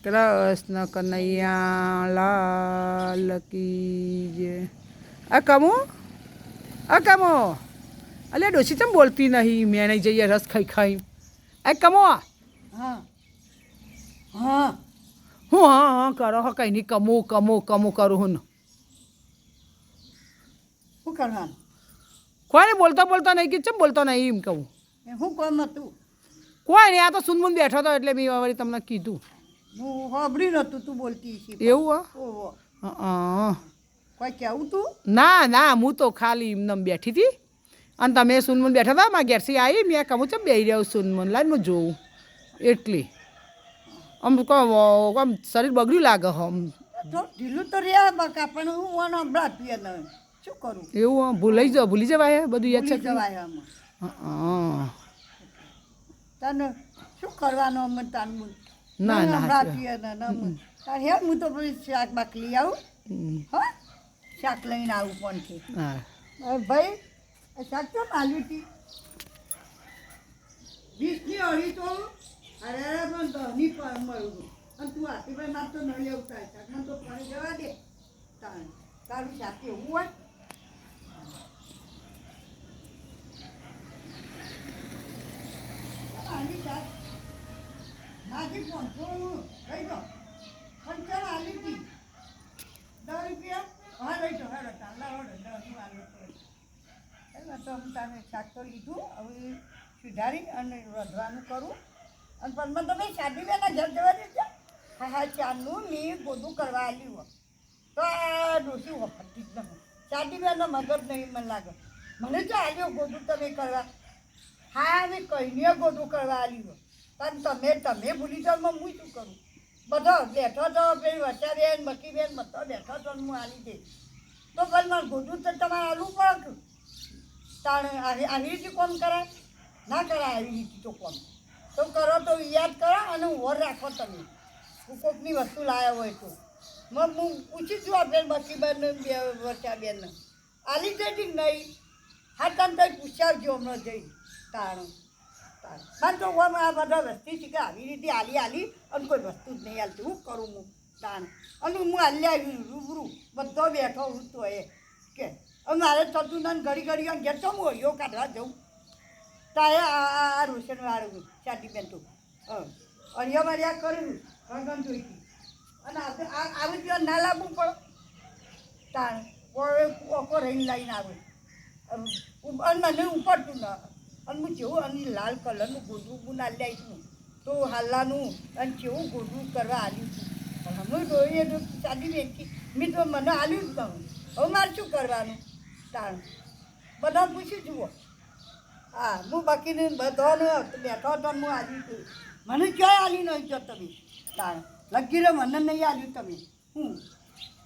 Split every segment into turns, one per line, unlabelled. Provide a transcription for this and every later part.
કૃષ્ણ કનૈયા લાલ કી જય. આ કમો અલ્યા ડોશી ચમ બોલતી નહીં મેં નહીં જઈએ રસ ખાઈ ખાઈ. આ કમો
હા હા
હું હા કરો હા કંઈ નહીં કમો કરું હું
શું કરવાનું
કોઈ બોલતા નહીં કે ચમ બોલતો નહીં એમ કહું.
શું કામ હતું
કોઈ નહીં આ તો સુનમુન બેઠો હતો એટલે મેં વળી તમને કીધું.
હું સાંભળી નહોતું તું બોલતી છે
એવું
ઓહો
હા
કોઈ કહેવું તું
ના હું તો ખાલી એમને બેઠી હતી અને તમે સુનમુન બેઠા હતા મારા ઘેરથી આવી મેં કહું ચમ બેસી રહ્યો સુનમુન લાઈને હું જોઉં એટલી આમ આમ શરીર બગડ્યું લાગે હમ
તો ઢીલું તો રહ્યા બાકા પણ હું ઓનો હમણાં પીએ ને શું કરું
એવું ભૂલી જવાય બધું યાદ
ભૂલી
છે
જવાય આમાં તને શું કરવાનું અમે તાનું
ના
હમણાં પીએ ને તાર હે હું તો પછી શાક બાક લઈ આવું હા શાક લઈને આવું પણ છે
હા
ભાઈ શાક તો આલ્યું હતી 20ની અઢી તો અરે પણ 10ની પણ મળ્યું અને તું આથી ભાઈ માર તો નહીં લેવું થાય શાક મને તો પાણી જવા દે તારું શાક એવું હોય આલી શાક નાજી પહોંચો લઈ જાઓ પણ ચાલ આલી હતી 10 રૂપિયા હા લઈ જાઓ હેડો ચાલા હેડો 10 આલુ તો હું તને શાક તો લીધું હવે સુધારી અને વધવાનું કરું અને પણ મને તમે શાદી બેના ઘર જવા દેજો હા ચાનું મેં ગોદું કરવા આવ્યું હોય તો આ ડોસી વફરતી જ નહીં શાદી બેનો મગજ નહીં મને લાગે મને જો આવ્યો ગોદું તમે કરવા હા મેં કહીને ગોદું કરવા આવ્યું હોય પણ તમે ભૂલી જાઓ હું શું કરું બધો બેઠો તો પેલી વચાબેન મકીબેન બધો બેઠો તો હું આલી દઈશ તો પણ મારે ગોદું તો તમારે આલવું પડે તાણે આવી રીતે કોમ કરાય ના કરાય આવી રીતે તો કોમ તો કરો તો યાદ કરો અને ઓર રાખો તમે કોકની વસ્તુ લાવ્યા હોય તો હું પૂછી છું આ બેન બકીબેન બે વચાબેનને આલી જઈ નહીં હા તને તો પૂછાવજો હમણાં જઈ તાણે મને તો આ બધા વસ્તી છે કે આવી રીતે આલી અને કોઈ વસ્તુ જ નહીં હાલતી હું કરું હું તાણ અને હું હાલી આવી રૂબરૂ બધો બેઠો હું તો એ કે મારે થતું ને ઘડી ઘેર તો હું હળીઓ કાઢવા જઉં તારે આ રોશનવાળું શાદીબેન તું હળીઓ મારી આ કર્યું રંગન જોઈતી અને આવી દિવસ ના લાવવું પડે તાણ ઓકો રહીને લઈને આવે અને મને ઉપડતું ના અને હું જેવું અને લાલ કલરનું ગોદરું ગુના લાવીશું તો હાલાનું અને જેવું ગોદરું કરવા આવ્યું છું હમણાં જોઈએ તો શાદી બેનથી મેં તો મને આવ્યું જ કહું હવે મારે શું કરવાનું તાણ બધા પૂછી જુઓ હા હું બાકીને બધાને બેઠો હતો હું આવી છું મને ક્યાંય આલી નહીં જો તમે તાણ લગીને મને નહીં આવ્યું તમે હું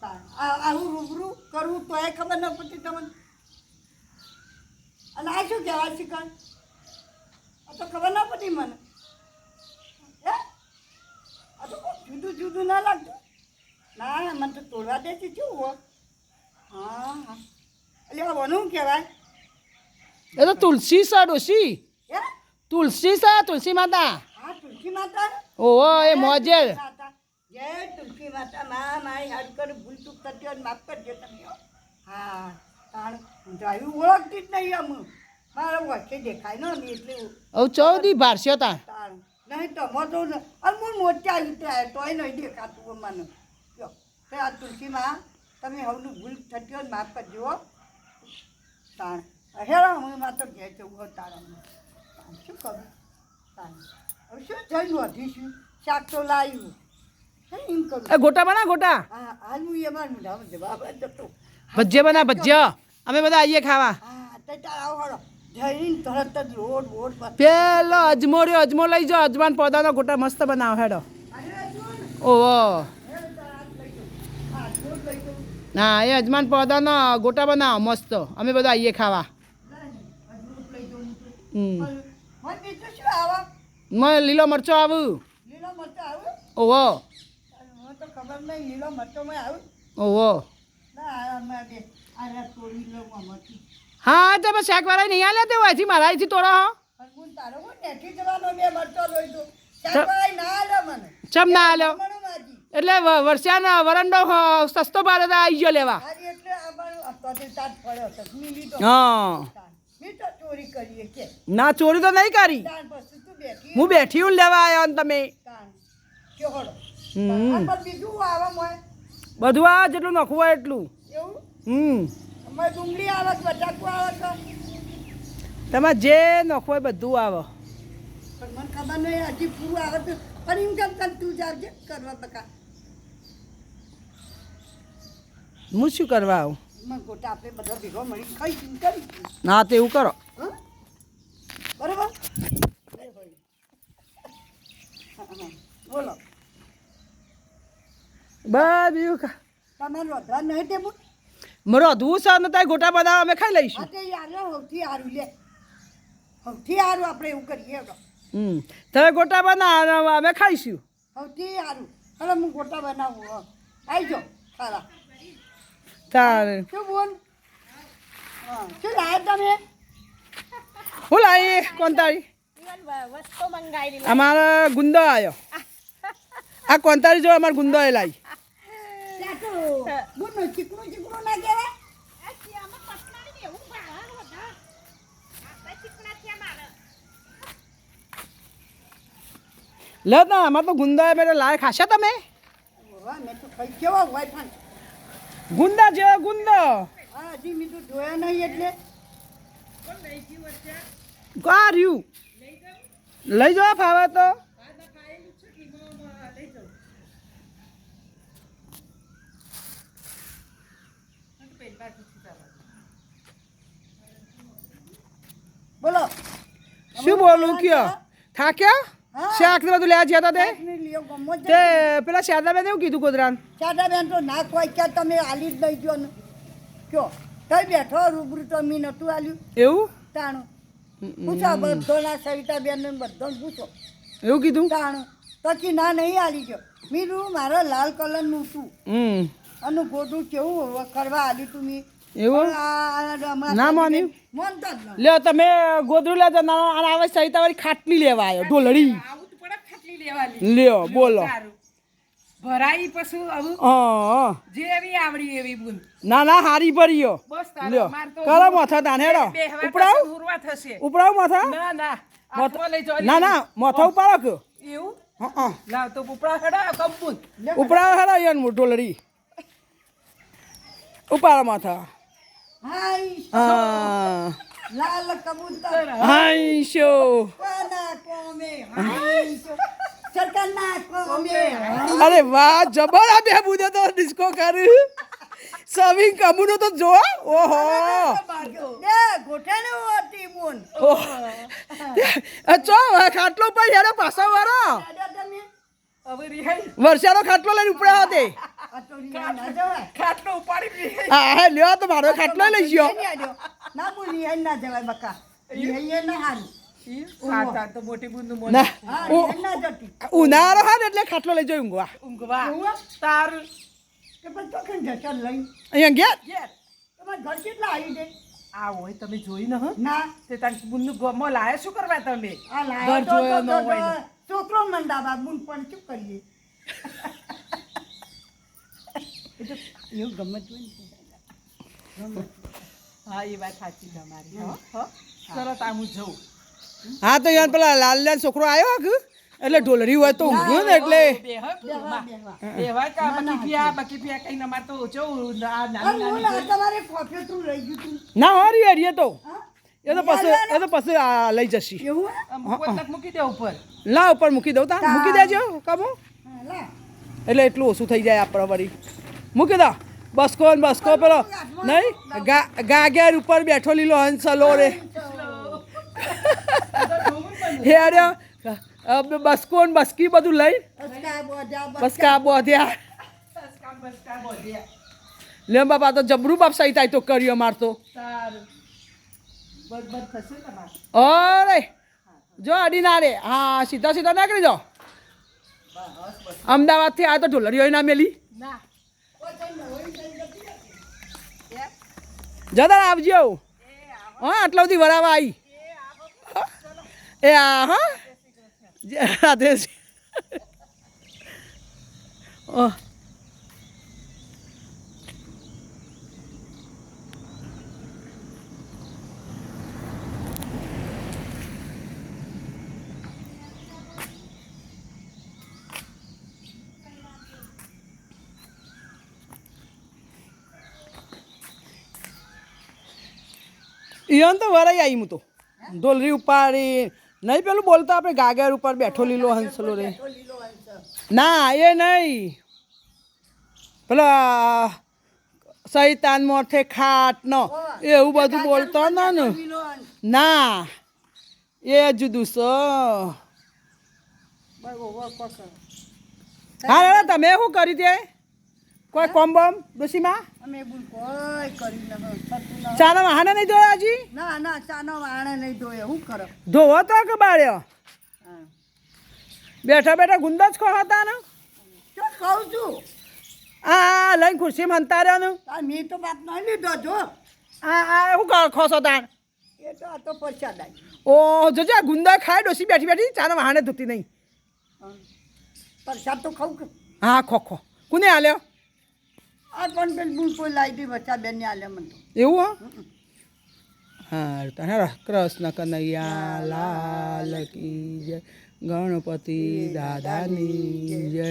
તાણ આવું રૂબરૂ કરવું તો એ ખબર ન પડતી તમને અને આ શું કહેવાય શીખણ આ તો ખબર ના પડી મને હે આ તો જુદું ના લાગતું ના મને તો તોડવા દેતી શું હો હા એટલે આ વનું કહેવાય
એ તો તુલસી છે ડોશી
હે
તુલસી છે તુલસી માતા
હા તુલસી માતા
ઓહો એ મોજેલ
જય તુલસી માતા મારી હાડ કર ભૂલ ચૂક થતી હોય માફ કરજો તમે હા તાણ જાયું ઓળખતી જ નહીં અમુક મારા વચ્ચે દેખાય ને એટલે
હવે 14 ભારસ્યો તા
તાણ નહીં તમે તો અને હું મોટા આવી તોય નહીં દેખાતું મને જો તો આ તુલસીમાં તમે હવનું ભૂલ થતી હોય માફ કરજો તાણ હેરા હું માં તો ઘેર જવું હોય તારા શું કરું તાણ હવે શું થયું વધીશું શાક તો લાવ્યું એમ કરું
એ ગોટા બના ગોટા
હા હાલ હું એમાં મોઢામાં જવાબ જતો
ભજીયા બના ભજીયા અમે બધા આવીએ ખાવા
હા તો આવો હળો જઈને તરત જ રોડ
પેલો અજમો લઈ જાઓ અજમાન પૌધાનો ગોટા મસ્ત બનાવો હેડો ઓહો ના એ અજમાન પૌધાનો ગોટા બનાવો મસ્ત અમે બધા આવીએ ખાવા મને લીલો મરચો આવું ઓહો
ખબર નહીં લીલો મરચોમાં આવું
ઓહો હા તો બસ શાકવાળા નહીં આલે તે હોયથી મારા અહીંથી તોડો હો
તારો હું નેઠી જવાનો બે મરચો લઈ દઉં શાકવાળા ના આલે મને
ચમ ના આલ્યો
મને
એટલે વર્ષાના વરંડો સસ્તો ભાડે તો આવી ગયો લેવા
આજે એટલે અમારું અત્યારે તાજ પડ્યો હતો મિલી તો
હા
મેં તો ચોરી કરીએ કે
ના ચોરી તો નહીં કરી
તાન પછી તું બેઠી
હું બેઠી હું લેવા આવ્યો ને તમે
તાન ચોહડો
હમ
આ પર બીજું આવે મોય
બધું આ જેટલું નખવું હોય એટલું
એવું અમારે ડુંગળી આવે છે બટાકું આવે છે
તમારે જે નખવું હોય બધું આવે
પણ મને ખબર નહીં હજી પૂરું આવે તો પણ એમ કેમ કર તું જાવજે કરવા બકા
હું શું કરવા આવું
મને ગોટા આપણે બધા ભેગો મળી ખાઈ પીને કરી
ના તો એવું કરો
હા બરોબર બોલો
બસ બીજું
તમારે વધવા નહીં તે બોલ
મારો અધવું છે ને ત્યાં ગોટા બધા અમે ખાઈ લઈશું
હા તે યાર સૌથી સારું લે સૌથી સારું આપણે એવું કરીએ હવે.
તમે ગોટા બનાવો અમે ખાઈશું
સૌથી સારું હવે હું ગોટા બનાવું હો આવી જાઓ સારા
તારે
શું બોલ હા શું લાવ્યા તમે
હું લાવી કોણ તારી
વસ્તુ મંગાવી
અમારો ગુંદો આવ્યો આ કોણ તારી જો અમારો ગુંદો એ લાવી
ત્યાં તો બોલનો ચીકણું ચીકણું ના કહેવાય
લે ના અમારે તો ગુંદો એ મેરે લાય ખાશા તમે
વાહ મેં તો ખાઈ કેવો હોય પણ
ગુંદા જેવો ગુંદો
હા હજી મેં તો જોયા નહીં એટલે
કર્યું લઈ જાઓ ફાવે તો
બોલો
શું બોલું કયો થાક્યા
હા.
શાક ને બધું લેવા જતા તે
ને લ્યો ગમો જ
તે પેલા શારદા બેન એવું કીધું ગોદરાન
ચાદા બેન તો ના કોઈ ક્યાં તમે આલી જ નહીં ગયો ને કયો કઈ બેઠો રૂબરૂ તો મી નતું આલ્યું
એવું
તાણું પૂછો બધો ના સવિતા બેન ને બધો પૂછો
એવું કીધું
તાણું તો કે ના નહીં આલી ગયો મીરું મારા લાલ કલરનું હતું અને ગોડું કેવું કરવા આલી તું મી
એવું ના માન્યું?
મનતો જ નહીં
લ્યો તમે ગોદરું લેજો ના અને આવે સહિતા વાળી ખાટલી લેવા આવ્યો ઢોલડી
આવું તો પડે ખાટલી લેવાની
લ્યો બોલો
સારું ભરાઈ પછી આવું
હા
જેવી આવડી એવી બુન
ના ના હારી ભર્યો
બસ તારો
લ્યો
માર તો
કરો માથા તાને હેડો
બેહવા
ઉપડાવ
પછી હુરવા થશે
ઉપડાવ માથા
ના ના હાથમાં લઈ જાઓ.
ના ના માથા ઉપાડો કયો
એવું
હા
લાવ તો ઉપરા હડા કંપુન
ઉપડાવ હેડો યાર ઢોલડી ઉપાડો માથા
હાય
હા
લાલ કબૂતર
હાઈ શો
કોના કોમે હાય સરકારના કોમે
અરે વાહ જબર આ બે બુદે તો ડિસ્કો કર્યું સવિંગ કમુનો તો જો ઓહો
બે ગોઠાને હતી મોન
ચો ખાટલો ઉપર હેડો પાછો વાળો
દાદા તમે
હવે રિહાઈ
વર્ષાનો ખાટલો લઈને ઉપડ્યા હતી
આ તો રિયા ના જવાય
ખાટલો ઉપાડી રિહાઈ
હા લ્યો તો મારો ખાટલો લઈ ગયો
નહીં આડ્યો. ના બોલ રિયા ના જવાય બકા રિયા ના હારી
સાતા તો મોટી બુનનું મોન
ના
હા રિયા ના જતી
ઉનાળો હા ને એટલે ખાટલો લઈ જઈ ઊંઘવા
ઊંઘવા
એવું?
તારું
કે પણ તો કેમ જતા લઈ
અહીંયા ગયા
ઘેર
તમારે ઘર કેટલા આવી દે
આ હોય તમે જોઈ ન હ
ના
તે તારી બુનનું ગમો લાયા શું કરવા તમે
આ
ઘર
લાયો તો
જોયો ન
તો
હોય ને.
છોકરો મંડાવા બુન પણ શું કરીએ એ તો એવું ગમત હોય ને
હા એ વાત સાચી તમારી હો ચલો તા હું જઉં
હા તો યાર પેલા લાલ લાલ છોકરો આવ્યો કે એટલે ઢોલરી હોય તો ઊંઘ્યું ને એટલે
બેહવા કા બકી પિયા કઈ નમાર તો જવું આ
અને
નાની
બોલ, આ તમારે કોફી તું રહી ગયું તું
ના હારી હારી તો
હા?
એ તો પછી આ લઈ જશી
એવું હે?
પોતક મૂકી દે ઉપર
લા ઉપર મૂકી દઉં તા મૂકી દેજો કમો
હા, લા.
એટલે એટલું ઓછું થઈ જાય આપણે વળી મૂકી દો બસકો ને બસકો પેલો નહીં ગાગેર ઉપર બેઠો લીલો હંસલો રે હે અરે બસકો ને બસકી બધું લઈ
અસકા બોજા
બસકા બોધ્યા લે બાપા તો જબરું બાપ સહી થાય તો કર્યો મારતો
સારું બધ થશે તમારે
અરે જો અડી ના રે હા સીધા સીધા નીકળી જાઓ અમદાવાદથી આ તો ઢોલરીઓ ના મેલી
ના
જતા આવજો હા આટલા બધી વરાવા આવી એ આ હા રાધે ઓહ ઈવન તો વરાઈ આવી હું તો ઢોલરી ઉપાડી નહીં પેલું બોલતો આપણે ગાગર ઉપર બેઠો લીલો હંસલો રે
તો લીલો હંસ
ના એ નહીં પેલા સૈતાન મોથે ખાટ નો એવું બધું બોલતો ને
લીલો હંસ
ના એ જુદું છે
બરોબર પકડ
હા દાદા તમે શું કરી દે કોઈ કોમ બોમ ડોશીમાં
અમે બોલ કોઈ કરી ન થતું ન
ચાના વાહને નહીં જોયા હજી
ના ના ચાનો વાણે નહીં ધોયે શું કરો
ધોવો તો કે બાળ્યો
હા
બેઠા બેઠા ગુંદા જ ખો હતા ને
શું કહું છું
આ લઈને ખુરશીમાં હંતા રહ્યો ને
આ મેં તો બાપ નહીં લીધો જો
આ શું ખોસો તાણ
એ તો આ તો પૈસા દાય
ઓ જોજો આ ગુંદા ખાય ડોસી બેઠી બેઠી ચાના વાહને ધોતી નહીં
પ્રસાદ તો ખાવું કે
હા ખો ખો કોને હાલ્યો
આ પણ પેલ બુલ કોઈ લાવી દી બચ્ચા બેન ને આલે મને તો
એવું હો હા તારા કૃષ્ણ કનૈયા લાલ કી જય ગણપતિ દાદાની જય